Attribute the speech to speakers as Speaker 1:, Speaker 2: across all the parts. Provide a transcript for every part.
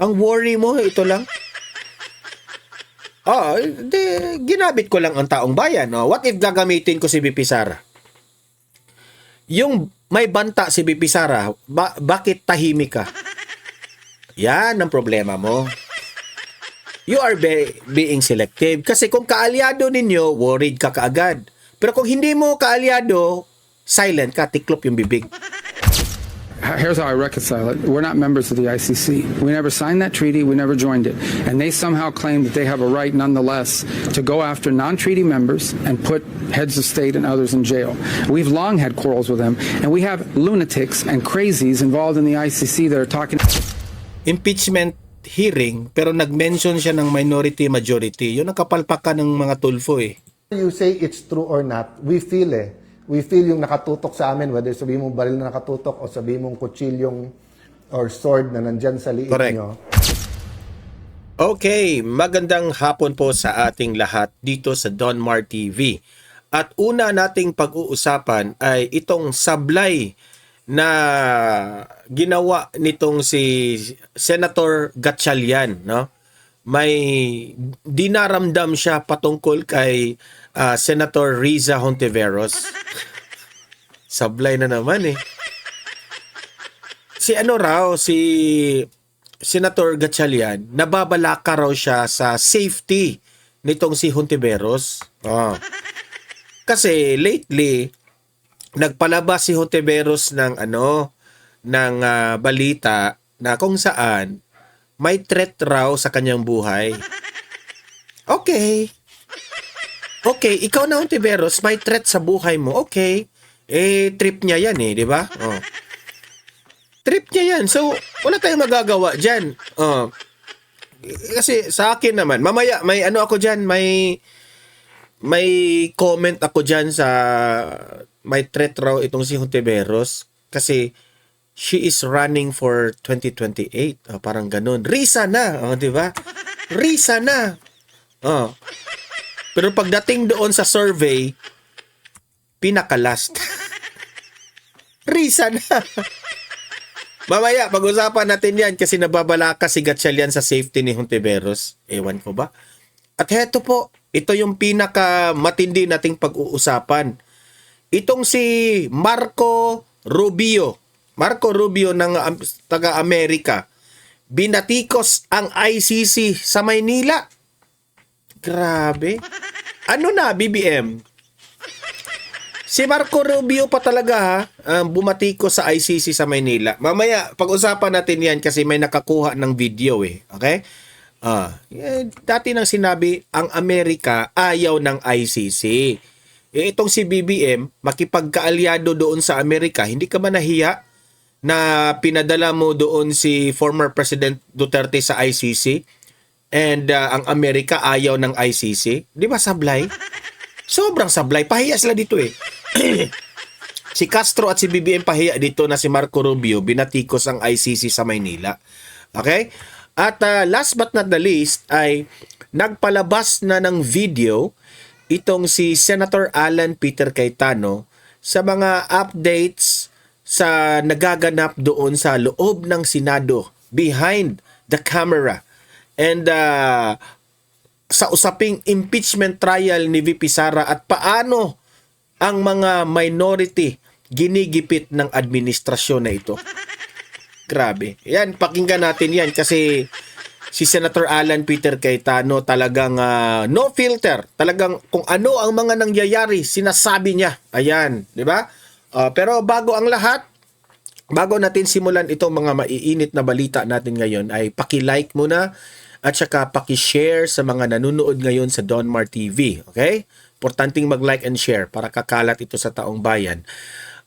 Speaker 1: Ang worry mo, ito lang. Ginabit ko lang ang taong bayan. What if gagamitin ko si BP Sara? Yung may banta si BP Sara, bakit tahimik ka? Yan ang problema mo. You are being selective. Kasi kung kaalyado ninyo, worried ka kaagad. Pero kung hindi mo kaalyado, silent ka, tiklop yung bibig.
Speaker 2: Here's how I reconcile it. We're not members of the ICC. We never signed that treaty. We never joined it. And they somehow claim that they have a right nonetheless to go after non-treaty members and put heads of state and others in jail. We've long had quarrels with them, and we have lunatics and crazies involved in the ICC that are talking...
Speaker 1: Impeachment hearing, pero nag-mention siya ng minority majority. Yun ang kapalpakan ng mga tulfo eh.
Speaker 3: You say it's true or not, we feel We feel yung nakatutok sa amin, whether sabihin mong baril na nakatutok o sabihin mong kutsilyong or sword na nandyan sa liit
Speaker 1: Correct.
Speaker 3: nyo.
Speaker 1: Okay, magandang hapon po sa ating lahat dito sa Donmar TV. At una nating pag-uusapan ay itong sablay na ginawa nitong si Senator Gatchalian, no? May dinaramdam siya patungkol kay Senator Riza Hontiveros. Sablay na naman eh. Si Senator Gatchalian, nababalaka raw siya sa safety nitong si Hontiveros. Kasi lately, nagpalabas si Hontiveros ng balita na kung saan may threat raw sa kanyang buhay. Okay, ikaw na Hontiveros, may threat sa buhay mo. Okay. Trip niya yan eh, di ba? Trip niya yan. So, wala tayong magagawa dyan. Kasi sa akin naman, mamaya may ako dyan, may comment ako dyan sa may threat raw itong si Hontiveros kasi she is running for 2028. Parang ganun. Risa na, di ba? Risa na. Pero pagdating doon sa survey, pinaka-last. Risa na. Mamaya, pag-usapan natin yan kasi nababalaka si Gatchalian sa safety ni Hontiveros. Ewan ko ba? At heto po, ito yung pinaka-matindi nating pag-uusapan. Itong si Marco Rubio. Marco Rubio ng taga-Amerika. Binatikos ang ICC sa Maynila. Grabe. Ano na, BBM? Si Marco Rubio pa talaga bumatikos sa ICC sa Maynila. Mamaya, pag-usapan natin yan kasi may nakakuha ng video eh. Okay? Dati nang sinabi, ang Amerika ayaw ng ICC. Itong si BBM, makipagkaalyado doon sa Amerika, hindi ka ba nahiya na pinadala mo doon si former President Duterte sa ICC? And ang Amerika ayaw ng ICC. Di ba sablay? Sobrang sablay. Pahiya sila dito eh. Si Castro at si BBM pahiya dito na si Marco Rubio binatikos ang ICC sa Maynila. Okay? At last but not the least ay nagpalabas na ng video itong si Senator Alan Peter Cayetano sa mga updates sa nagaganap doon sa loob ng Senado, behind the camera. And sa usaping impeachment trial ni VP Sara at paano ang mga minority ginigipit ng administrasyon na ito. Grabe. Yan, pakinggan natin yan kasi si Senator Alan Peter Cayetano talagang no filter. Talagang kung ano ang mga nangyayari, sinasabi niya. Ayan, di ba? Pero bago ang lahat, bago natin simulan itong mga maiinit na balita natin ngayon, ay paki-like muna at saka paki-share sa mga nanonood ngayon sa Donmar TV. Okay? Importanteng mag-like and share para kakalat ito sa taong bayan.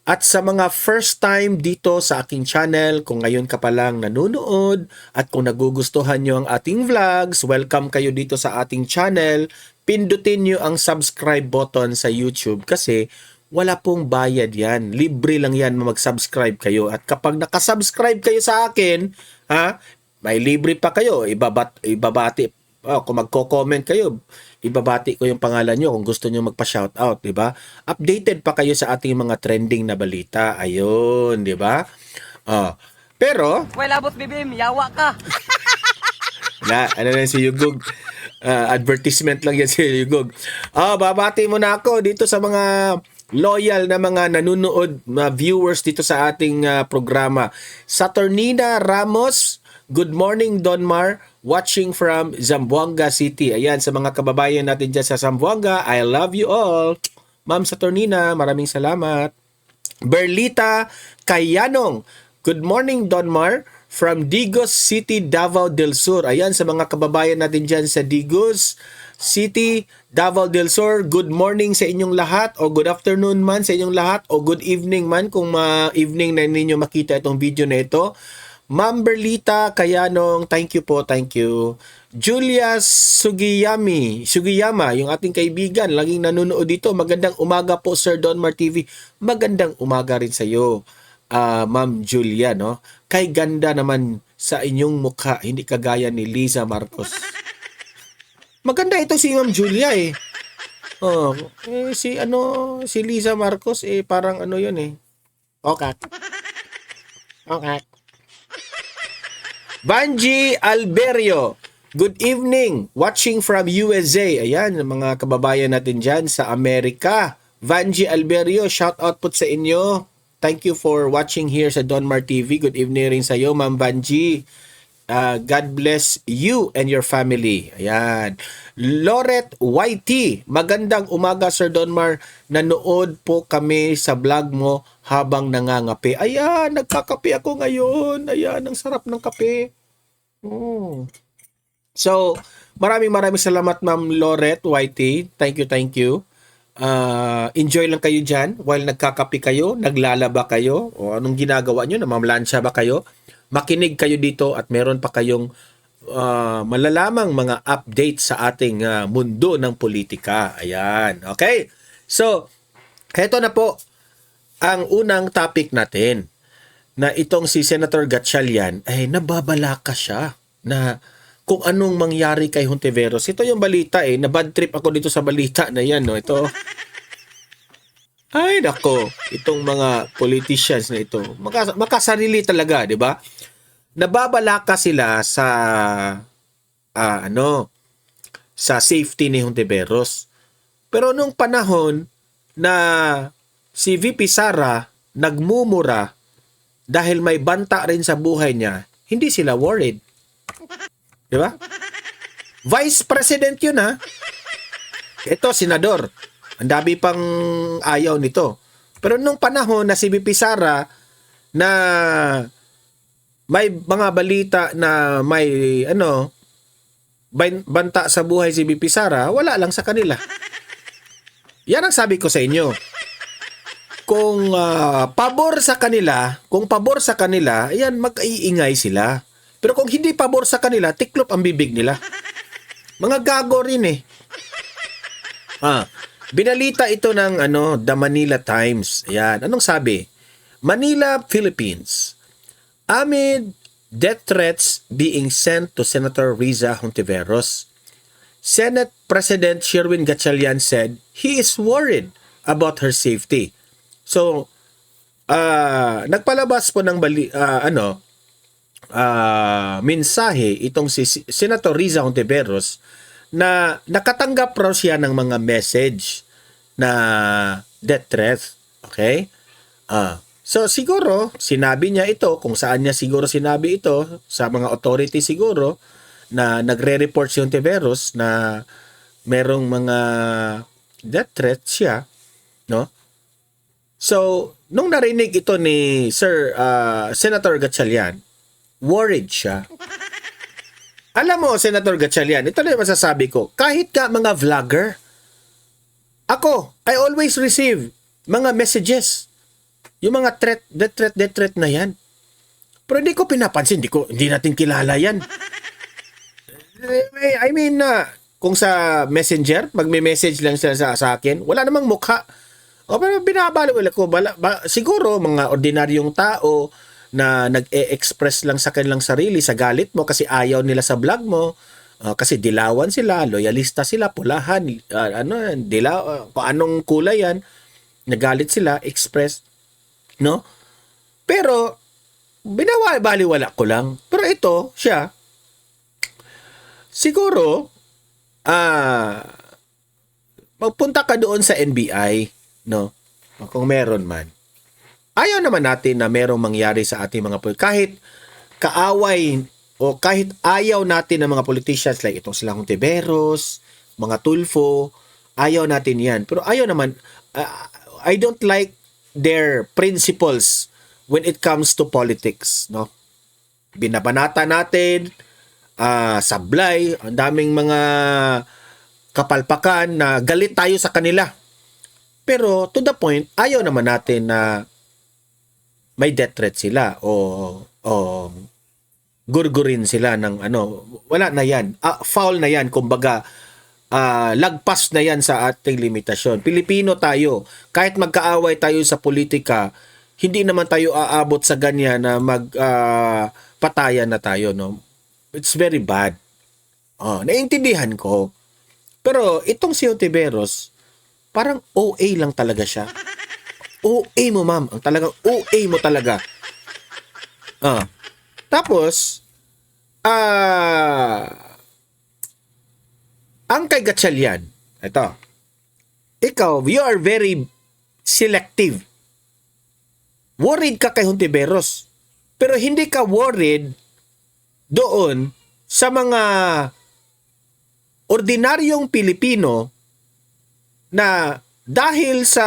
Speaker 1: At sa mga first time dito sa aking channel, kung ngayon ka pa lang nanonood at kung nagugustuhan nyo ang ating vlogs, welcome kayo dito sa ating channel. Pindutin nyo ang subscribe button sa YouTube kasi wala pong bayad yan. Libre lang yan mag-subscribe kayo. At kapag nakasubscribe kayo sa akin, may libre pa kayo. Ibabati. Kung magko-comment kayo, ibabati ko yung pangalan nyo kung gusto nyo magpa-shoutout, di ba? Updated pa kayo sa ating mga trending na balita. Ayun, di ba? Pero,
Speaker 4: Well, abot BBM, yawa ka.
Speaker 1: Ano na si Yugog? Advertisement lang yan si Yugog. Babati mo na ako dito sa mga loyal na mga nanonood na viewers dito sa ating programa. Saturnina Ramos, good morning Donmar, watching from Zamboanga City. Ayan, sa mga kababayan natin dyan sa Zamboanga, I love you all. Ma'am Saturnina, maraming salamat. Berlita Kayanong, good morning Donmar, from Digos City, Davao del Sur. Ayan, sa mga kababayan natin dyan sa Digos City, Davao del Sur, good morning sa inyong lahat, o good afternoon man sa inyong lahat, o good evening man kung evening na ninyo makita itong video na ito. Ma'am Berlita Kayanong, thank you po, thank you. Julia Sugiyama, yung ating kaibigan, laging nanonood dito. Magandang umaga po, Sir Donmar TV. Magandang umaga rin sa iyo, Ma'am Julia, no? Kay ganda naman sa inyong mukha, hindi kagaya ni Liza Marcos. Maganda ito si Ma'am Julia eh. Si Liza Marcos parang ano 'yun eh. Okay. Vanji Alberio, good evening, watching from USA. Ayan, mga kababayan natin dyan sa Amerika. Vanji Alberio, shout out po sa inyo. Thank you for watching here sa Donmar TV. Good evening rin sa iyo, Ma'am Vanji. God bless you and your family. Ayan. Loret YT, magandang umaga Sir Donmar. Nanood po kami sa vlog mo habang nangangape. Ayan, nagkakape ako ngayon. Ayan, ang sarap ng kape. So, maraming salamat Ma'am Loret YT. Thank you. Enjoy lang kayo dyan while nagkakape kayo, naglalaba kayo, o anong ginagawa nyo, namamlansya ba kayo? Makinig kayo dito at meron pa kayong malalamang mga update sa ating mundo ng politika. Ayan. Okay? So, heto na po ang unang topic natin, na itong si Senator Gatchalian ay nababalaka siya na kung anong mangyari kay Hontiveros. Ito yung balita na bad trip ako dito sa balita na yan, no? Ito. Ay, nako. Itong mga politicians na ito. Makasarili talaga, di ba? Nababalaka sila sa sa safety ni Hontiveros. Pero nung panahon na si VP Sara nagmumura dahil may banta rin sa buhay niya, hindi sila worried. Di ba? Vice President yun ha. Ito, senador. Ang dami pang ayaw nito. Pero nung panahon na si VP Sara na may mga balita na may banta sa buhay si VP Sara, wala lang sa kanila. Yan ang sabi ko sa inyo. Kung pabor sa kanila, ayan, mag-iingay sila. Pero kung hindi pabor sa kanila, tiklop ang bibig nila. Mga gago rin eh. Binalita ito ng The Manila Times. Ayan, anong sabi? Manila, Philippines. Amid death threats being sent to Senator Riza Hontiveros, Senate President Sherwin Gatchalian said he is worried about her safety. So, nagpalabas po ng mensahe itong si Senator Riza Hontiveros na nakatanggap raw siya ng mga message na death threat. Okay? So siguro sinabi niya ito, kung saan niya siguro sinabi ito, sa mga authority siguro na nagre-report si Hontiveros na merong mga death threat siya, no? So nung narinig ito ni Senator Gatchalian, worried siya. Alam mo, Senator Gatchalian, ito na yung masasabi ko. Kahit ka mga vlogger, I always receive mga messages. Yung mga death threat na yan. Pero hindi ko pinapansin, hindi natin kilala yan. I mean, kung sa messenger, magme-message lang sila sa akin, wala namang mukha. Pero binabalo ko, siguro mga ordinaryong tao na nag-e-express lang sa kanilang sarili sa galit mo kasi ayaw nila sa vlog mo, kasi dilawan sila, loyalista sila, pulahan, kung anong kulay yan, nagalit sila, express, no? Pero binabaliwala ko lang. Pero ito, siya, siguro, magpunta ka doon sa NBI, no? Kung meron man. Ayaw naman natin na merong mangyari sa ating mga kahit kaaway o kahit ayaw natin ng mga politicians like itong silang Hontiveros, mga Tulfo, ayaw natin yan. Pero ayaw naman, I don't like their principles when it comes to politics, no? Binabanata natin, sablay, ang daming mga kapalpakan na galit tayo sa kanila. Pero to the point, ayaw naman natin na may death threat sila o gurgurin sila ng ano. Wala na yan. Foul na yan. Kumbaga, lagpas na yan sa ating limitasyon. Pilipino tayo. Kahit magkaaway tayo sa politika, hindi naman tayo aabot sa ganyan na patayan na tayo. No? It's very bad. Naiintindihan ko. Pero itong si Hontiveros, parang OA lang talaga siya. OA mo, ma'am. Ang talagang OA mo talaga. Tapos, ang kay Gatchalian, ito, ikaw, you are very selective. Worried ka kay Hontiveros. Pero hindi ka worried doon sa mga ordinaryong Pilipino na dahil sa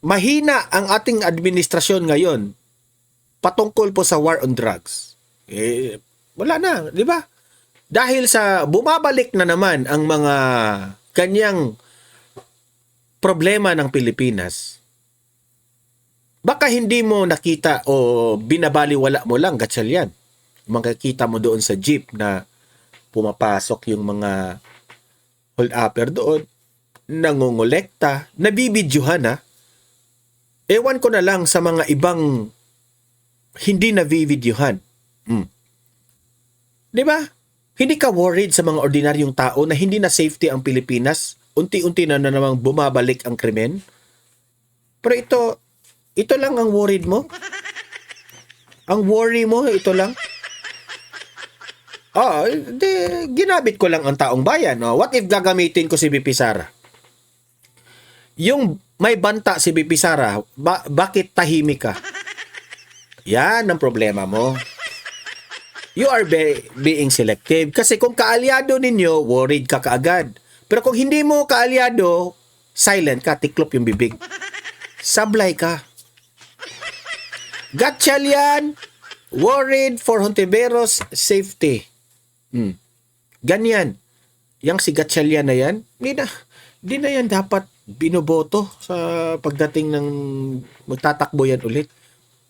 Speaker 1: mahina ang ating administrasyon ngayon patungkol po sa war on drugs. Wala na, di ba? Dahil sa bumabalik na naman ang mga kanyang problema ng Pilipinas, baka hindi mo nakita o binabaliwala mo lang, Gatchalian. Makikita mo doon sa jeep na pumapasok yung mga hold-upper doon, nangongolekta, nabibidyohan ha. Ewan ko na lang sa mga ibang hindi nabibidyohan. Di ba? Hindi ka worried sa mga ordinaryong tao na hindi na safety ang Pilipinas? Unti-unti na namang bumabalik ang krimen? Pero ito lang ang worried mo? Ang worry mo, ito lang? Ginabit ko lang ang taong bayan. What if gagamitin ko si BP Sara? Yung may banta si BP Sara, bakit tahimik ka? Yan ang problema mo. You are being selective. Kasi kung kaalyado ninyo, worried ka kaagad. Pero kung hindi mo kaalyado, silent ka, tiklop yung bibig. Sablay ka. Gatchalian, worried for Hontiveros safety. Ganyan. Yang si Gatchalian na yan, di na yan dapat binoboto sa pagdating ng magtatakbo yan ulit.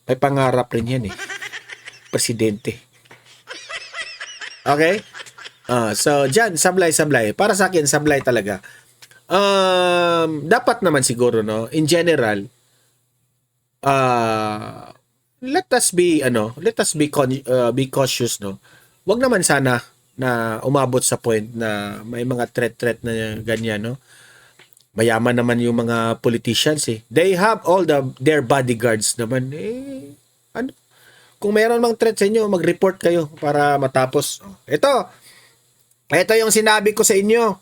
Speaker 1: May pangarap rin yan eh. Presidente. Okay? So, dyan, sablay. Para sa akin, sablay talaga. Dapat naman siguro, no? In general, let us be cautious, no? Wag naman sana na umabot sa point na may mga threat na ganyan, no? Mayaman naman yung mga politicians eh. They have all their bodyguards naman. Kung mayroon mang threat sa inyo, mag-report kayo para matapos. Ito yung sinabi ko sa inyo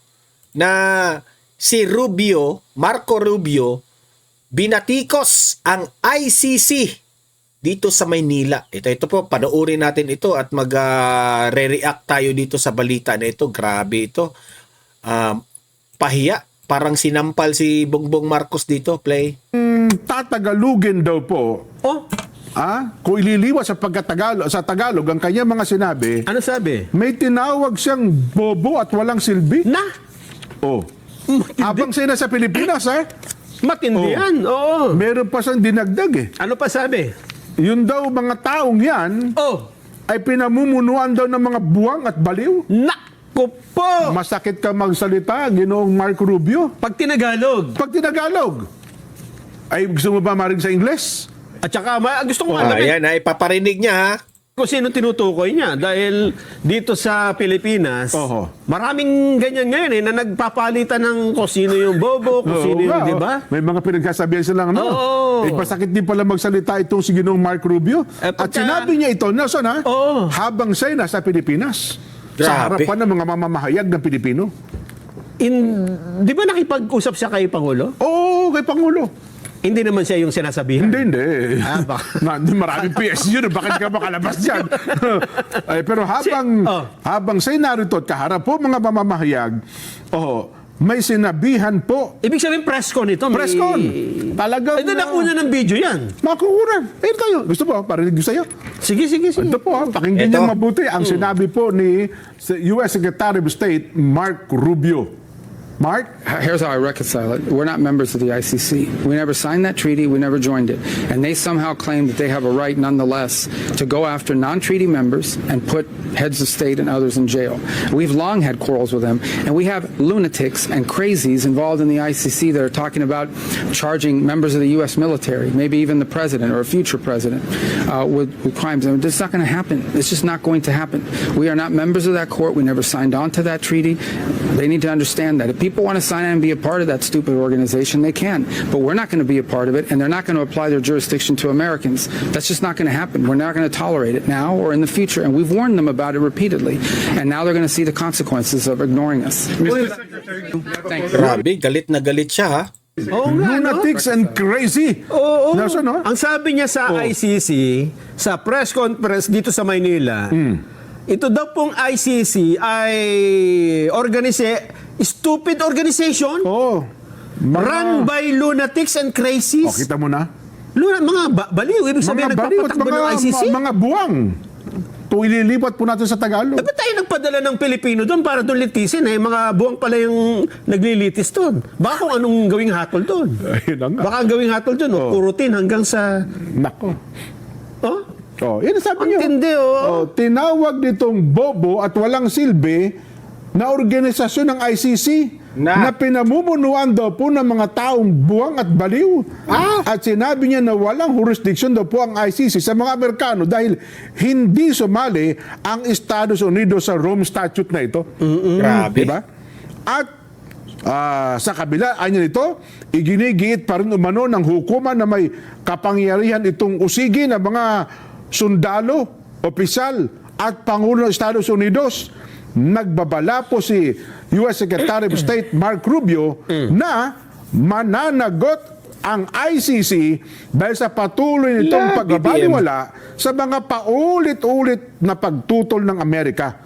Speaker 1: na si Marco Rubio, binatikos ang ICC dito sa Maynila. Ito po, panoorin natin ito at mag-re-react tayo dito sa balita na ito. Grabe ito. Pahiya. Parang sinampal si Bongbong Marcos dito. Play.
Speaker 4: Tatagalugin daw po. Kung ililiwas sa Tagalog ang kanyang mga sinabi,
Speaker 5: Ano sabi?
Speaker 4: may tinawag siyang bobo at walang silbi.
Speaker 5: Na!
Speaker 4: Habang sila sa Pilipinas,
Speaker 5: Matindi yan. Oo.
Speaker 4: meron pa siyang dinagdag
Speaker 5: Ano pa sabi?
Speaker 4: Yun daw mga taong yan ay pinamumunuan daw ng mga buwang at baliw.
Speaker 5: Naku po!
Speaker 4: Masakit ka magsalita, Ginoong Marco Rubio.
Speaker 5: Pag Tinagalog.
Speaker 4: Pag Tinagalog, ay gusto mo ba marinig sa Ingles?
Speaker 5: At saka, gusto ko
Speaker 1: Ayan, ipaparinig niya ha.
Speaker 5: kung sino tinutukoy niya dahil dito sa Pilipinas,
Speaker 4: Oho.
Speaker 5: maraming ganyan ngayon na nagpapalitan ng kung sino yung bobo, kung sino
Speaker 4: Oo
Speaker 5: yung,
Speaker 4: nga,
Speaker 5: di
Speaker 4: oh.
Speaker 5: ba?
Speaker 4: May mga pinagkasabihan silang ano.
Speaker 5: Oo.
Speaker 4: Pasakit din pala magsalita itong si Ginoong Mark Rubio. At
Speaker 5: pagka-
Speaker 4: sinabi niya ito, Nelson ha,
Speaker 5: Oo.
Speaker 4: habang siya'y nasa Pilipinas. Sa
Speaker 1: Grabe.
Speaker 4: harapan ng mga mamamahayag ng Pilipino.
Speaker 5: Di ba nakipag-usap siya kay Pangulo?
Speaker 4: Oo, kay Pangulo.
Speaker 5: Hindi naman siya yung sinasabihan.
Speaker 4: Hindi.
Speaker 5: Ah, baka-
Speaker 4: Maraming PS yun. Bakit ka makalabas dyan? Ay, pero habang siya'y narito at kaharap po mga mamamahayag, may sinabihan po.
Speaker 5: Ibig sabihin press con ito. may-
Speaker 4: Press con. Talagang...
Speaker 5: Ay, nakuna ng video yan.
Speaker 4: Makukunan. Eh, tayo. Gusto po, parinig ko sa'yo.
Speaker 5: Sige.
Speaker 4: Ito po, pakinggan
Speaker 1: Ito.
Speaker 4: niyo mabuti ang sinabi po ni US Secretary of State Mark Rubio. Mark?
Speaker 2: Here's how I reconcile it. We're not members of the ICC. We never signed that treaty. We never joined it. And they somehow claim that they have a right, nonetheless, to go after non-treaty members and put heads of state and others in jail. We've long had quarrels with them, and we have lunatics and crazies involved in the ICC that are talking about charging members of the U.S. military, maybe even the president or a future president, with crimes. And it's not going to happen. It's just not going to happen. We are not members of that court. We never signed on to that treaty. They need to understand that. If people want to sign on and be a part of that stupid organization, they can. But we're not going to be a part of it, and they're not going to apply their jurisdiction to Americans. That's just not going to happen. We're not going to tolerate it now or in the future, and we've warned them about it repeatedly. And now they're going to see the consequences of ignoring us. Thank you.
Speaker 1: Grabe, galit na galit siya ha.
Speaker 5: Oo nga, no?
Speaker 4: Lunatics and crazy.
Speaker 5: Oo.
Speaker 4: Nelson, no?
Speaker 5: Ang sabi niya sa ICC, sa press conference dito sa Maynila, ito daw pong ICC ay stupid organization
Speaker 4: Oo.
Speaker 5: run by lunatics and crazies.
Speaker 4: Kita mo na?
Speaker 5: Mga baliw. Ibig sabihin,
Speaker 4: Mga baliw at
Speaker 5: nagpapatakbo ng ICC.
Speaker 4: mga buwang. Kung ililipat po natin sa Tagalog.
Speaker 5: Dapat tayo nagpadala ng Pilipino doon para doon litisin. Mga buwang pala yung naglilitis doon. Baka kung anong gawing hatol doon.
Speaker 4: Ayun na nga.
Speaker 5: Baka ang gawing hatol doon, purutin hanggang sa...
Speaker 4: Nako.
Speaker 5: Oh?
Speaker 4: Yan ang sabi
Speaker 5: Ang
Speaker 4: niyo.
Speaker 5: tindi, oh.
Speaker 4: Tinawag nitong bobo at walang silbi na organisasyon ng ICC na pinamumunuan daw po ng mga taong buwang at baliw. At sinabi niya na walang jurisdiction daw po ang ICC sa mga Amerikano dahil hindi sumali ang Estados Unidos sa Rome Statute na ito.
Speaker 1: Grabe.
Speaker 4: Diba? At sa kabila, anya nito, iginigiit pa rin umano ng hukuman na may kapangyarihan itong usigi ng mga sundalo, opisyal at Pangulo ng Estados Unidos. Nagbabala po si US Secretary of State Mark Rubio na mananagot ang ICC dahil sa patuloy nitong pagbabaliwala sa mga paulit-ulit na pagtutol ng Amerika.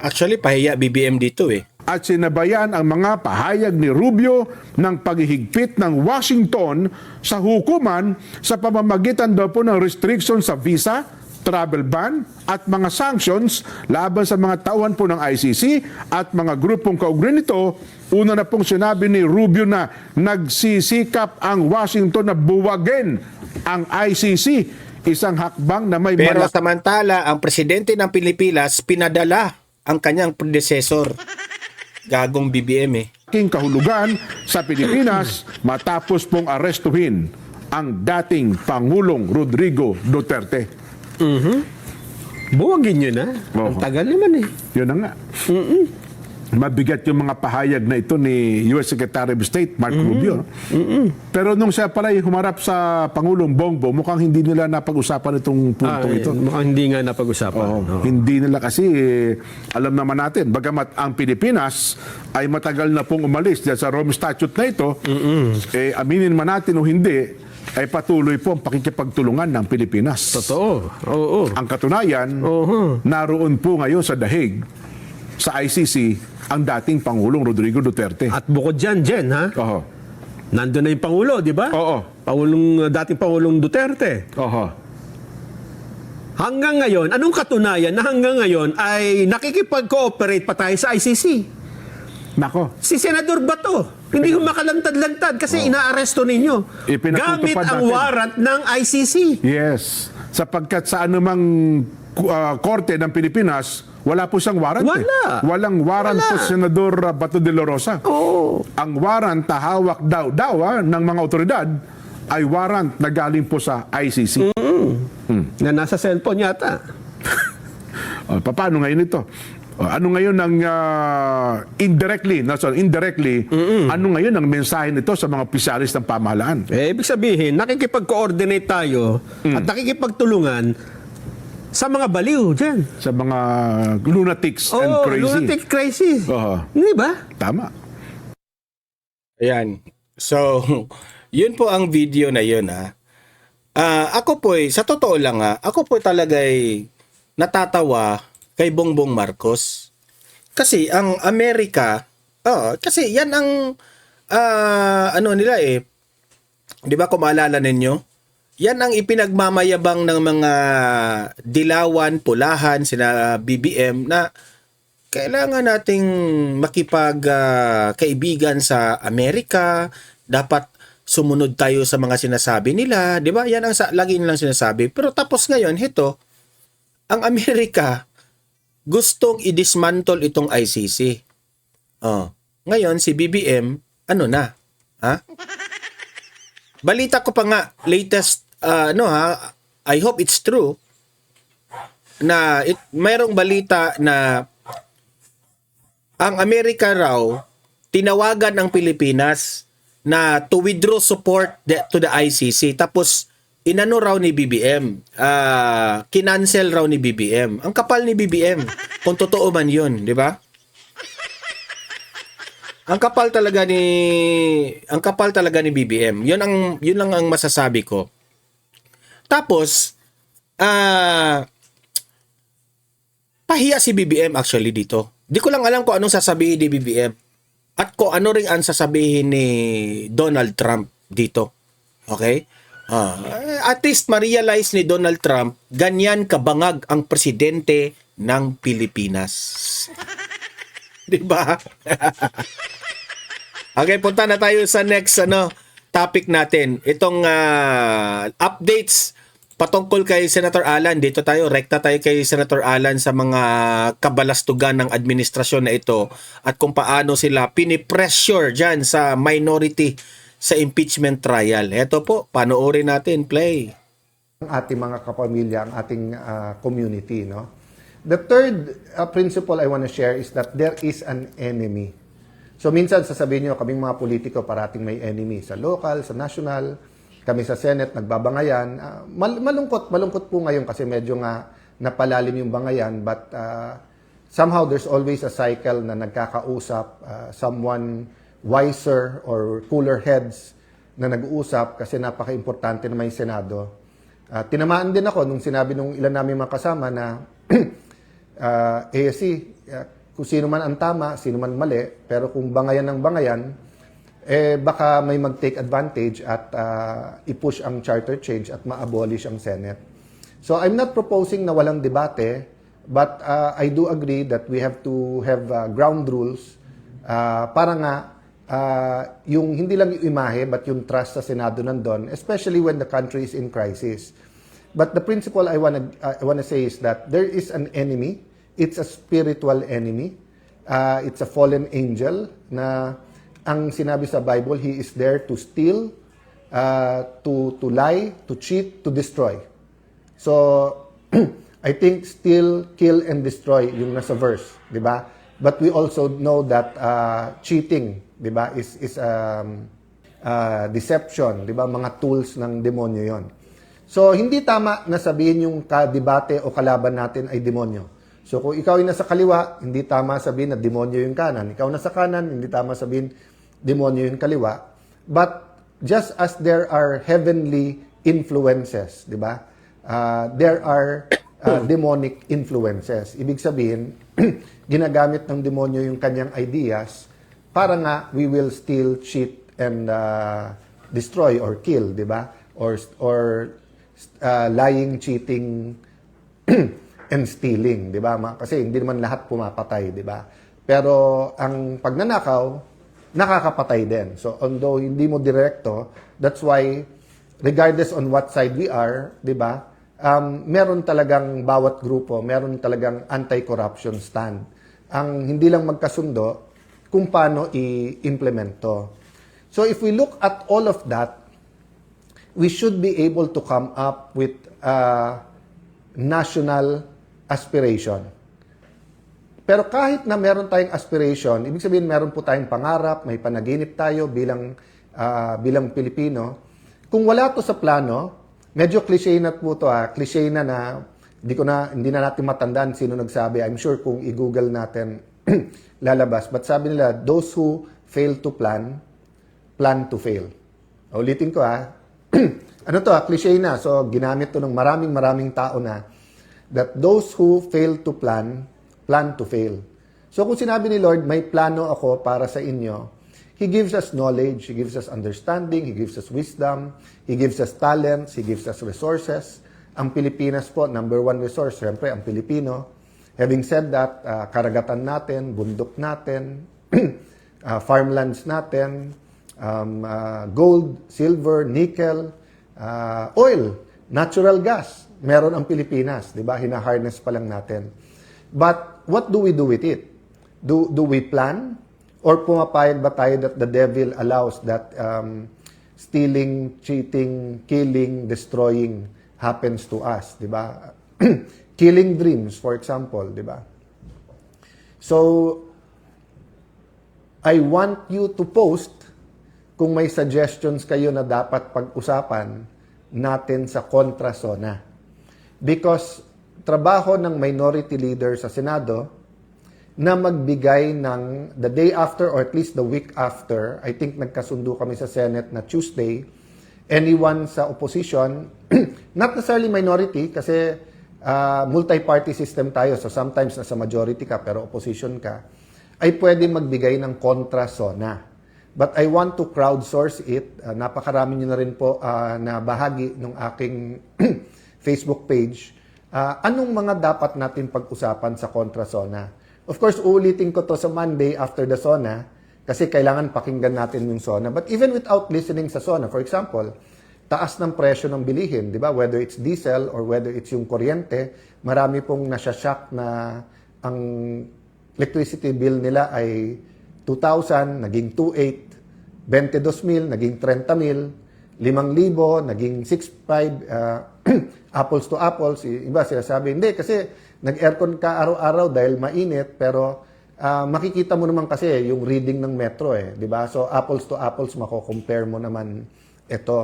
Speaker 1: Actually, pahiya BBM dito eh.
Speaker 4: At sinabayan ang mga pahayag ni Rubio ng paghihigpit ng Washington sa hukuman sa pamamagitan daw po ng restriction sa visa, travel ban at mga sanctions laban sa mga tauhan po ng ICC at mga grupong kaugnay nito. Una na pong sinabi ni Rubio na nagsisikap ang Washington na buwagin ang ICC, isang hakbang na may
Speaker 1: Pero samantala, ang presidente ng Pilipinas pinadala ang kanyang predecessor. Gagong BBM eh.
Speaker 4: malaking kahulugan sa Pilipinas matapos pong arestuhin ang dating Pangulong Rodrigo Duterte.
Speaker 5: Buwagin nyo na. Ang tagal naman eh.
Speaker 4: Yun na nga. Mabigat yung mga pahayag na ito ni US Secretary of State Mark Rubio. Pero nung siya pala humarap sa Pangulong Bongbong, mukhang hindi nila napag-usapan itong puntong ito.
Speaker 5: Mukhang hindi nga napag-usapan.
Speaker 4: Oo. Hindi nila kasi, alam naman natin, bagamat ang Pilipinas ay matagal na pong umalis dyan sa Rome Statute na ito, aminin man natin o hindi, ay patuloy po ang pakikipagtulungan ng Pilipinas.
Speaker 5: Totoo. Oo.
Speaker 4: Ang katunayan, naroon po ngayon sa dahig, sa ICC, ang dating Pangulong Rodrigo Duterte.
Speaker 5: At bukod dyan, Jen, ha?
Speaker 4: Oho.
Speaker 5: Nandun na yung Pangulo, di ba?
Speaker 4: Oo.
Speaker 5: Dating Pangulong Duterte.
Speaker 4: Oho.
Speaker 5: Hanggang ngayon, anong katunayan na hanggang ngayon ay nakikipag-cooperate pa tayo sa ICC?
Speaker 4: Nako.
Speaker 5: Si Senador Bato, hindi ko makalantad-lantad kasi inaaresto ninyo.
Speaker 4: Ipinatutupad
Speaker 5: Gamit ang
Speaker 4: natin.
Speaker 5: warrant ng ICC.
Speaker 4: Yes. Sapagkat sa anumang korte ng Pilipinas, wala po siyang warrant.
Speaker 5: Wala.
Speaker 4: Walang warrant po si Senador Bato de la Rosa.
Speaker 5: Oo.
Speaker 4: Ang warrant na hawak daw ng mga otoridad ay warrant na galing po sa ICC.
Speaker 5: Na nasa cellphone yata.
Speaker 4: Paano ngayon ito? Ano ngayon ang indirectly, ano ngayon ang mensahe nito sa mga opisyalis ng pamahalaan?
Speaker 5: Ibig sabihin, nakikipag-coordinate tayo at nakikipagtulungan sa mga baliw dyan.
Speaker 4: Sa mga lunatics and
Speaker 5: Oh,
Speaker 4: crazy.
Speaker 5: lunatic crazy.
Speaker 4: Oo.
Speaker 5: Hindi ba?
Speaker 4: Tama.
Speaker 1: Ayan. So, yun po ang video na yun, ha. Ako po, sa totoo lang, ako po talaga'y natatawa kay Bongbong Marcos. Kasi ang Amerika, kasi yan ang ano nila 'di ba kung maalala ninyo? Yan ang ipinagmamayabang ng mga dilawan, pulahan, sina BBM na kailangan nating makipag-kaibigan sa Amerika, dapat sumunod tayo sa mga sinasabi nila, 'di ba? Yan ang lagi nilang sinasabi. Pero tapos ngayon, ito, ang Amerika gustong i-dismantle itong ICC. Ngayon si BBM, ano na? Ha? Balita ko pa nga latest I hope it's true na mayroong balita na ang Amerika raw tinawagan ang Pilipinas na to withdraw support to the ICC, tapos inano raw ni BBM, kinancel raw ni BBM. Ang kapal ni BBM, kung totoo man yun, di ba? Ang kapal talaga ni BBM. Yun lang ang masasabi ko. Tapos, pahiya si BBM actually dito. Di ko lang alam kung anong sasabihin ni BBM at kung ano rin ang sasabihin ni Donald Trump dito. Okay? At least ma-realize ni Donald Trump, ganyan kabangag ang presidente ng Pilipinas. Di ba? Okay, punta na tayo sa next topic natin. Itong updates patungkol kay Senator Alan. Dito tayo, rekta tayo kay Senator Alan sa mga kabalastugan ng administrasyon na ito at kung paano sila pinipressure dyan sa minority sa impeachment trial. Ito po, panoorin natin, play.
Speaker 3: Ang ating mga kapamilya, ang ating community, no? The third principle I want to share is that there is an enemy. So minsan sasabihin nyo, kaming mga politiko parating may enemy sa local, sa national, kami sa Senate nagbabangayan. Malungkot po ngayon kasi medyo nga napalalim yung bangayan, but somehow there's always a cycle na nagkakausap, someone wiser or cooler heads na nag-uusap kasi napaka-importante na may Senado. Tinamaan din ako nung sinabi nung ilan namin mga kasama na kung sino man ang tama, sino man mali, pero kung bangayan ng bangayan, baka may mag-take advantage at i-push ang charter change at ma-abolish ang Senate. So I'm not proposing na walang debate, but I do agree that we have to have ground rules para nga yung hindi lang yung imahe but yung trust sa Senado nandun, especially when the country is in crisis. But the principle I wanna say is that there is an enemy. It's a spiritual enemy. It's a fallen angel na ang sinabi sa Bible, he is there to steal, to lie, to cheat, to destroy. So I think steal, kill, and destroy yung nasa verse, di ba? But we also know that cheating, di ba, is deception, di ba? Mga tools ng demonyo yon. So hindi tama na sabihin yung kadebate o kalaban natin ay demonyo. So kung ikaw ay nasa kaliwa, hindi tama sabihin na demonyo yung kanan. Ikaw nasa kanan, hindi tama sabihin demonyo yung kaliwa. But just as there are heavenly influences, di ba? There are demonic influences. Ibig sabihin, ginagamit ng demonyo yung kanyang ideas para nga we will steal, cheat, and destroy or kill, di ba? Or lying, cheating, and stealing, di ba? Kasi hindi naman lahat pumapatay, di ba? Pero ang pagnanakaw, nakakapatay din. So although hindi mo direkto, that's why regardless on what side we are, di ba? Meron talagang bawat grupo, meron talagang anti-corruption stand. Ang hindi lang magkasundo kung paano i-implement to. So if we look at all of that, we should be able to come up with national aspiration. Pero kahit na meron tayong aspiration, ibig sabihin meron po tayong pangarap, may panaginip tayo bilang Pilipino. Kung wala to sa plano, medyo cliche na po to cliche na hindi na natin matandaan sino nagsabi. I'm sure kung i-google natin lalabas. But sabi nila, those who fail to plan to fail. Ulitin ko ano to cliche na. So ginamit to ng maraming tao na that those who fail to plan to fail. So kung sinabi ni Lord, may plano ako para sa inyo, He gives us knowledge, He gives us understanding, He gives us wisdom, He gives us talents, He gives us resources. Ang Pilipinas po, number one resource, siyempre ang Pilipino. Having said that, karagatan natin, bundok natin, farmlands natin, gold, silver, nickel, oil, natural gas, meron ang Pilipinas, di ba? Hina-harness pa lang natin. But what do we do with it? Do we plan? Or pumapayag ba tayo that the devil allows that stealing, cheating, killing, destroying happens to us, di ba? Killing dreams, for example, di ba? So, I want you to post kung may suggestions kayo na dapat pag-usapan natin sa kontrasona. Because trabaho ng minority leader sa Senado na magbigay ng the day after or at least the week after, I think nagkasundo kami sa Senate na Tuesday, anyone sa opposition, not necessarily minority kasi multi-party system tayo, so sometimes nasa majority ka pero opposition ka, ay pwede magbigay ng kontrasona. But I want to crowdsource it. Napakarami nyo na rin po na bahagi ng aking Facebook page. Anong mga dapat natin pag-usapan sa kontrasona? Of course, uulitin ko to sa Monday after the SONA kasi kailangan pakinggan natin yung SONA. But even without listening sa SONA, for example, taas ng presyo ng bilihin, di ba? Whether it's diesel or whether it's yung kuryente, marami pong nasashock na ang electricity bill nila ay 2,000, naging 2,800, 22,000, naging 30,000, 5,000, naging 6,500, apples to apples. Iba sinasabi, hindi kasi nag-aircon ka araw-araw dahil mainit, pero makikita mo naman kasi yung reading ng metro di ba? So apples to apples, mako-compare mo naman ito.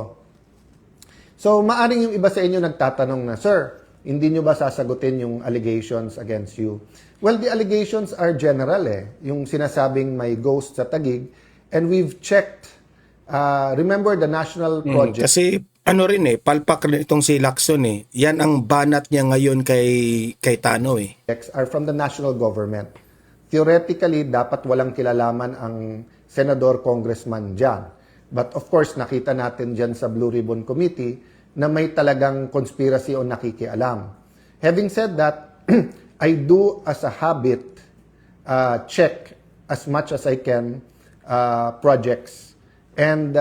Speaker 3: So maaring yung iba sa inyo nagtatanong na, Sir, hindi nyo ba sasagutin yung allegations against you? Well, the allegations are general yung sinasabing may ghost sa Taguig, and we've checked, remember the national project.
Speaker 1: Kasi palpak rin itong si Lacson Yan ang banat niya ngayon kay Tano
Speaker 3: Are from the national government. Theoretically, dapat walang kilalaman ang senador, congressman dyan. But of course, nakita natin dyan sa Blue Ribbon Committee na may talagang conspiracy o nakikialam. Having said that, I do as a habit check as much as I can projects. And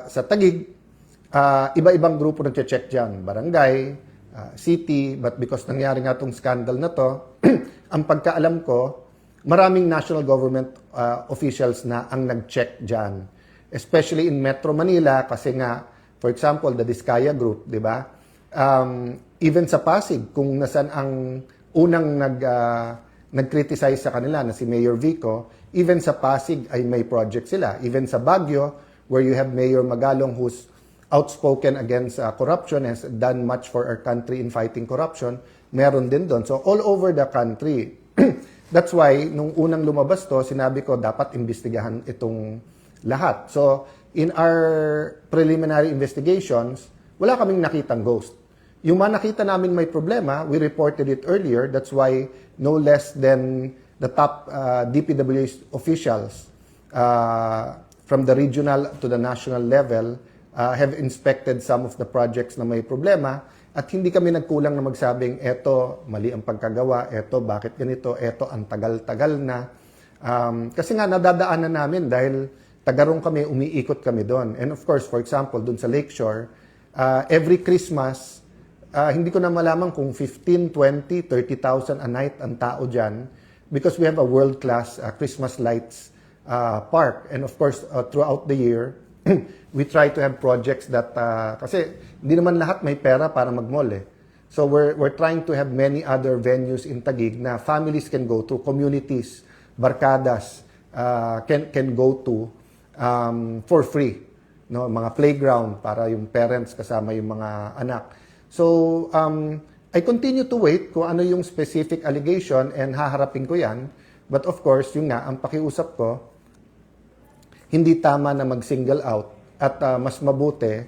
Speaker 3: sa Taguig, iba-ibang grupo nag-check dyan. Barangay, city, but because nangyari nga itong scandal na to, ang pagkaalam ko, maraming national government officials na ang nag-check dyan. Especially in Metro Manila, kasi nga, for example, the Diskaya Group, di ba? Even sa Pasig, kung nasan ang unang nag-criticize sa kanila na si Mayor Vico, even sa Pasig ay may project sila. Even sa Baguio, where you have Mayor Magalong who's outspoken against corruption, has done much for our country in fighting corruption, meron din doon. So all over the country. That's why, nung unang lumabas to, sinabi ko, dapat imbestigahan itong lahat. So, in our preliminary investigations, wala kaming nakitang ghost. Yung mga nakita namin may problema, we reported it earlier. That's why no less than the top DPWH officials from the regional to the national level have inspected some of the projects na may problema, at hindi kami nagkulang na magsabing, eto, mali ang pagkagawa, eto, bakit ganito, eto, ang tagal-tagal na. Kasi nga, nadadaanan namin dahil tagarong kami, umiikot kami doon. And of course, for example, doon sa Lakeshore, every Christmas, hindi ko na malaman kung 15, 20, 30,000 a night ang tao dyan because we have a world-class Christmas lights park. And of course, throughout the year, we try to have projects that, kasi hindi naman lahat may pera para mag-mall So we're trying to have many other venues in Taguig na families can go to, communities, barkadas can go to for free. No, mga playground para yung parents kasama yung mga anak. So I continue to wait kung ano yung specific allegation and haharapin ko yan. But of course, yung nga, ang pakiusap ko, hindi tama na mag-single out at mas mabuti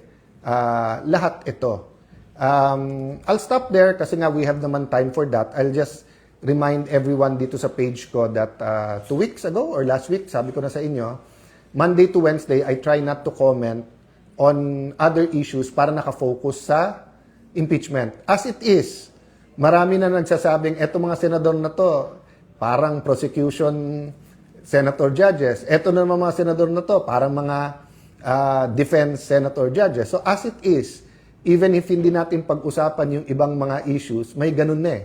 Speaker 3: lahat ito. I'll stop there kasi nga we have naman time for that. I'll just remind everyone dito sa page ko that 2 weeks ago or last week, sabi ko na sa inyo, Monday to Wednesday, I try not to comment on other issues para nakafocus sa impeachment. As it is, marami na nagsasabing, eto mga senador na to, parang prosecution senator judges. Eto na mga senador na to, parang mga defense senator judges. So as it is, even if hindi natin pag-usapan yung ibang mga issues, may ganun na eh.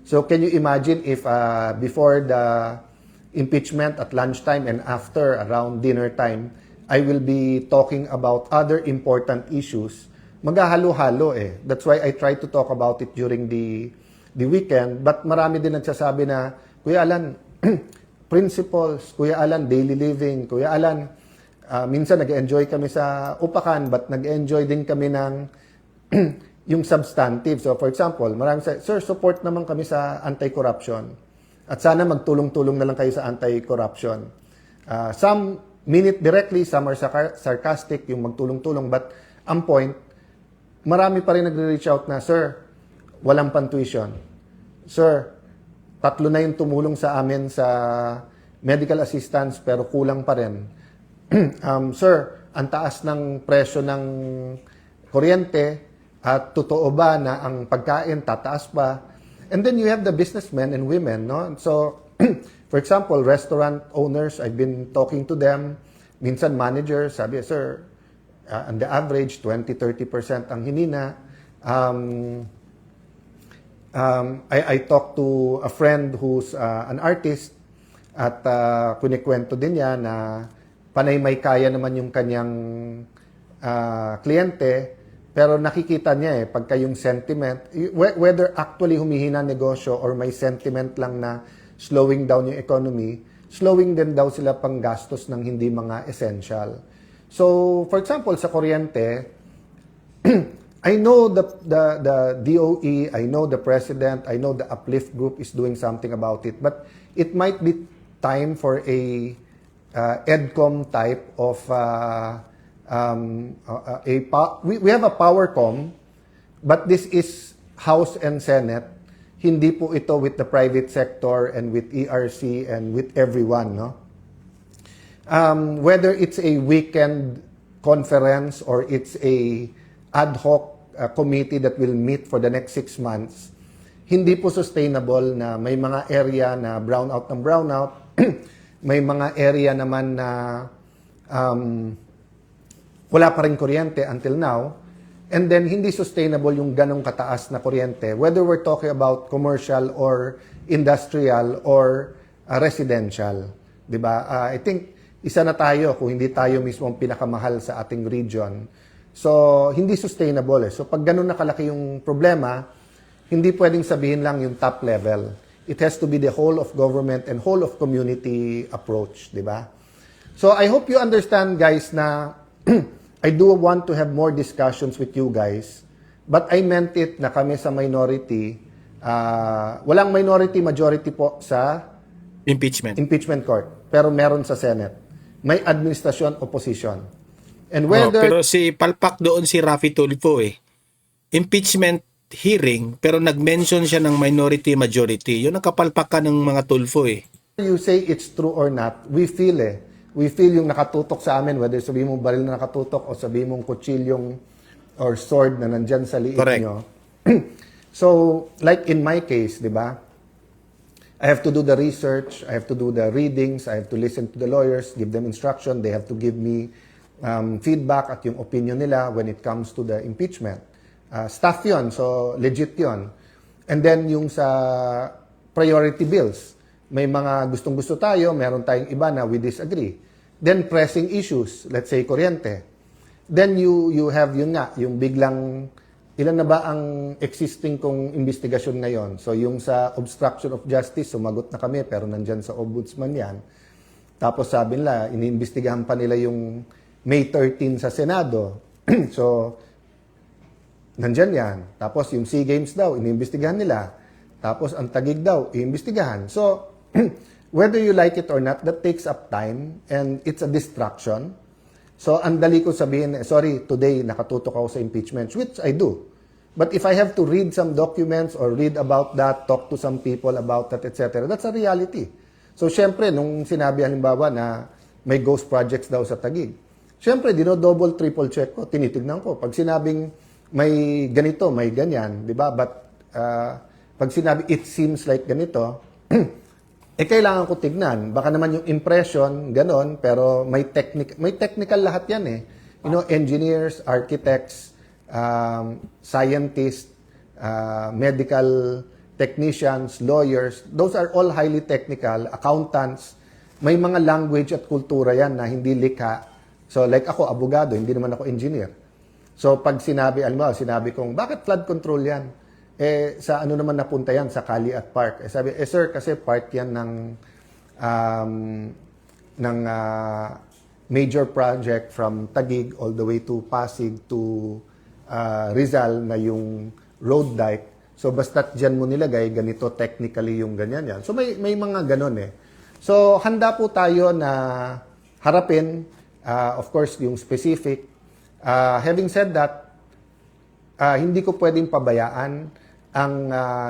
Speaker 3: So can you imagine if before the impeachment at lunchtime and after around dinner time, I will be talking about other important issues. Maghahalo-halo eh. That's why I try to talk about it during the weekend. But marami din nagsasabi na, Kuya Alan, principles, Kuya Alan, daily living, Kuya Alan, minsan nag-enjoy kami sa upakan, but nag-enjoy din kami ng yung substantive. So for example, marami sa, Sir, support naman kami sa anti-corruption. At sana magtulong-tulong na lang kayo sa anti-corruption. Some mean it directly, some are sarcastic, yung magtulong-tulong. But ang point, marami pa rin nagre-reach out na, Sir, walang pantuition. Sir, 3 na yung tumulong sa amin sa medical assistance pero kulang pa rin. Sir, ang taas ng presyo ng kuryente at totoo ba na ang pagkain tataas pa? And then you have the businessmen and women, no? So, for example, restaurant owners, I've been talking to them. Minsan managers, sabi, Sir, on the average, 20-30% ang hinina. I talked to a friend who's an artist at kunikwento din niya na panay may kaya naman yung kanyang kliyente. Pero nakikita niya pagka yung sentiment, whether actually humihina negosyo or may sentiment lang na slowing down yung economy, slowing din daw sila pang gastos ng hindi mga essential. So, for example, sa kuryente, I know the DOE, I know the President, I know the Uplift Group is doing something about it, but it might be time for a EDCOM type of we have a PowerCom, but this is House and Senate. Hindi po ito with the private sector and with ERC and with everyone, no? Whether it's a weekend conference or it's a ad hoc committee that will meet for the next 6 months, hindi po sustainable na may mga area na brownout ng brownout, may mga area naman na wala pa rin kuryente until now, and then hindi sustainable yung ganong kataas na kuryente, whether we're talking about commercial or industrial or residential. Diba? I think isa na tayo kung hindi tayo mismo ang pinakamahal sa ating region. So, hindi sustainable. So, pag ganon nakalaki yung problema, hindi pwedeng sabihin lang yung top level. It has to be the whole of government and whole of community approach. Diba? So, I hope you understand, guys, na I do want to have more discussions with you guys, but I meant it na kami sa minority, walang minority majority po sa impeachment court, pero meron sa Senate. May administrasyon opposition. And whether
Speaker 1: pero si palpak doon si Raffy Tulfo impeachment hearing pero nag-mention siya ng minority majority. Yun ang kapalpakan ng mga Tulfo
Speaker 3: you say it's true or not, we feel we feel yung nakatutok sa amin, whether sabihin mong baril na nakatutok o sabihin mong kutsilyong or sword na nandyan sa liit nyo. So, like in my case, di ba? I have to do the research, I have to do the readings, I have to listen to the lawyers, give them instruction, they have to give me feedback at yung opinion nila when it comes to the impeachment. Staff yon, so legit yon. And then yung sa priority bills, may mga gustong-gusto tayo, meron tayong iba na we disagree. Then pressing issues, let's say kuryente. Then you have yun nga, yung biglang ilan na ba ang existing kong investigasyon ngayon? So yung sa obstruction of justice, sumagot na kami pero nandyan sa ombudsman yan. Tapos sabi nila, iniimbestigahan pa nila yung May 13 sa Senado. So, nandyan yan. Tapos yung SEA Games daw, iniimbestigahan nila. Tapos ang Taguig daw, iimbestigahan. So, whether you like it or not, that takes up time and it's a distraction. So, ang dali ko sabihin, sorry, today nakatutok ako sa impeachment, which I do. But if I have to read some documents or read about that, talk to some people about that, etc., that's a reality. So, syempre, nung sinabi halimbawa na may ghost projects daw sa Taguig, syempre, dino-double, triple check ko, tinitignan ko. Pag sinabing may ganito, may ganyan, di ba? But pag sinabi, it seems like ganito, kailangan ko tignan. Baka naman yung impression, ganon, pero may technical lahat yan eh. You know, engineers, architects, scientists, medical technicians, lawyers, those are all highly technical, accountants, may mga language at kultura yan na hindi likha. So like ako, abogado, hindi naman ako engineer. So pag sinabi, alam mo, sinabi kong, bakit flood control yan? Sa ano naman napunta yan? Sa Cali at Park. Sabi, sir, kasi part yan ng major project from Taguig all the way to Pasig to Rizal na yung road dike. So basta't dyan mo nilagay, ganito technically yung ganyan yan. So may mga ganon eh. So handa po tayo na harapin, of course, yung specific. Having said that, hindi ko pwedeng pabayaan ang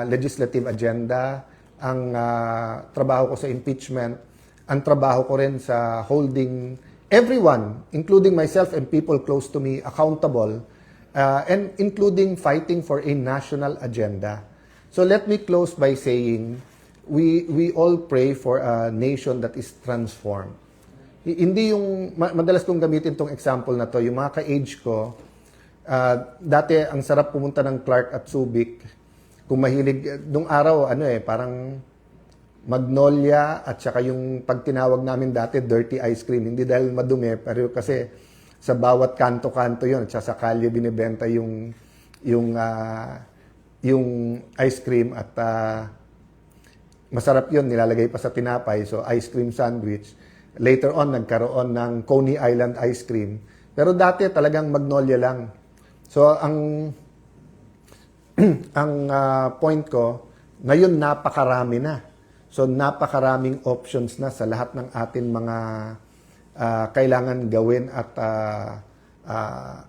Speaker 3: legislative agenda, ang trabaho ko sa impeachment, ang trabaho ko rin sa holding everyone, including myself and people close to me, accountable, and including fighting for a national agenda. So let me close by saying, we all pray for a nation that is transformed. Hindi yung, madalas kong gamitin tong example na to, yung mga ka-age ko, dati ang sarap pumunta ng Clark at Subic, kung mahilig, nung araw, parang Magnolia at saka yung pag tinawag namin dati, dirty ice cream. Hindi dahil madumi, pero kasi sa bawat kanto-kanto yun, at sa kalye binibenta yung ice cream at masarap yun, nilalagay pa sa tinapay, so ice cream sandwich. Later on, nagkaroon ng Coney Island ice cream. Pero dati talagang Magnolia lang. So, ang point ko, ngayon napakarami na. So, napakaraming options na sa lahat ng atin mga kailangan gawin at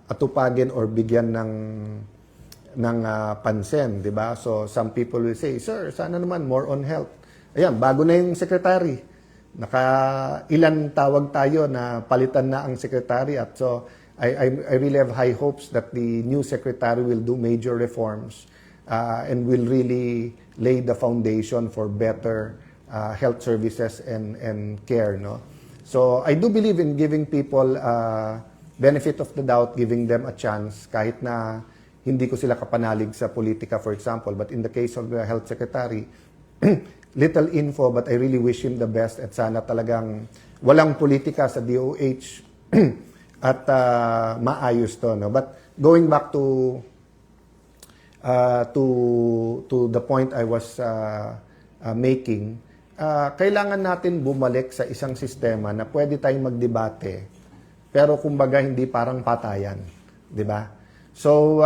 Speaker 3: atupagin or bigyan ng pansin, di ba? So, some people will say, sir, sana naman more on health. Ayan, bago na yung secretary. Ilan tawag tayo na palitan na ang secretary at so I really have high hopes that the new secretary will do major reforms and will really lay the foundation for better health services and care, no? So I do believe in giving people benefit of the doubt, giving them a chance kahit na hindi ko sila kapanalig sa politika, for example, but in the case of the health secretary, little info, but I really wish him the best at sana talagang walang politika sa DOH at maayos to, no? But going back to the point I was making, kailangan natin bumalik sa isang sistema na pwede tayong magdebate, pero kumbaga hindi parang patayan, di ba? So,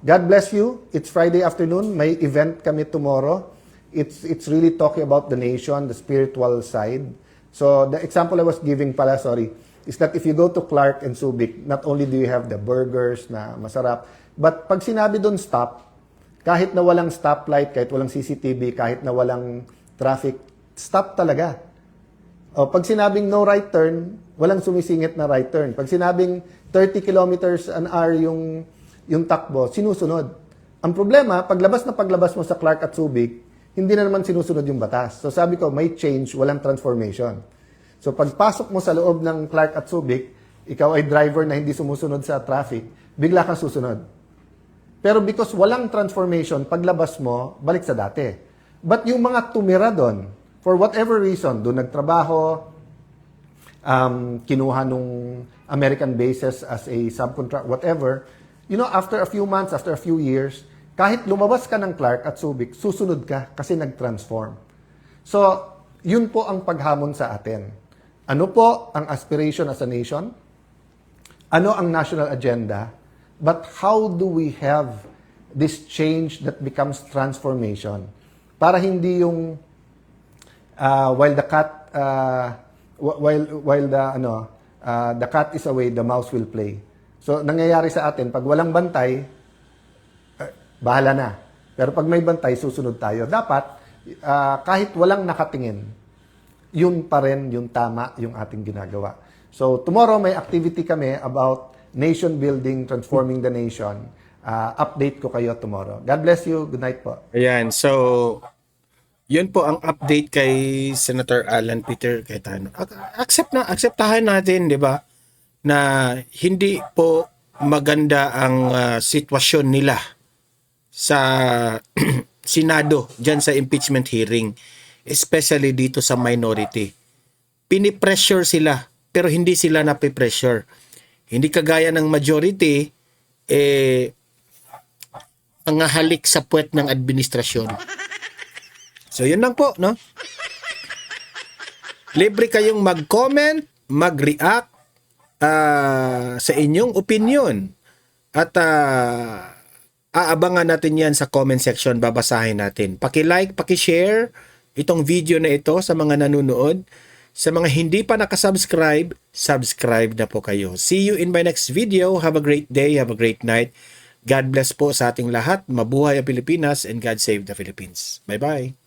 Speaker 3: God bless you. It's Friday afternoon. May event kami tomorrow. It's really talking about the nation, the spiritual side. So, the example I was giving pala, is that if you go to Clark and Subic, not only do you have the burgers na masarap, but pag sinabi doon stop, kahit na walang stoplight, kahit walang CCTV, kahit na walang traffic, stop talaga. O, pag sinabing no right turn, walang sumisingit na right turn. Pag sinabing 30 kilometers an hour yung takbo, sinusunod. Ang problema, paglabas mo sa Clark at Subic, hindi na naman sinusunod yung batas. So sabi ko, may change, walang transformation. So pagpasok mo sa loob ng Clark at Subic, ikaw ay driver na hindi sumusunod sa traffic, bigla kang susunod. Pero because walang transformation, paglabas mo, balik sa dati. But yung mga tumira doon, for whatever reason, doon nagtrabaho, kinuha nung American bases as a subcontract, whatever, after a few months, after a few years, kahit lumabas ka ng Clark at Subic, susunod ka kasi nag-transform. So, yun po ang paghamon sa atin. Ano po ang aspiration as a nation? Ano ang national agenda? But how do we have this change that becomes transformation? Para hindi yung while the cat is away, the mouse will play. So, nangyayari sa atin, pag walang bantay, bahala na. Pero pag may bantay, susunod tayo. Dapat, kahit walang nakatingin, yun pa rin yung tama yung ating ginagawa. So, tomorrow may activity kami about nation building, transforming the nation. Update ko kayo tomorrow. God bless you. Good night po.
Speaker 1: Ayan, so yun po ang update kay Senator Alan Peter Cayetano. Akseptahan natin, 'di ba, na hindi po maganda ang sitwasyon nila sa Senado diyan sa impeachment hearing, especially dito sa minority. Pinipressure sila pero hindi sila napipressure. Hindi kagaya ng majority ang halik sa puwet ng administrasyon. So, yun lang po, no? Libre kayong mag-comment, mag-react sa inyong opinion. At aabangan natin yan sa comment section, babasahin natin. Paki-like, paki-share itong video na ito sa mga nanonood. Sa mga hindi pa nakasubscribe, subscribe na po kayo. See you in my next video. Have a great day, have a great night. God bless po sa ating lahat. Mabuhay ang Pilipinas and God save the Philippines. Bye-bye.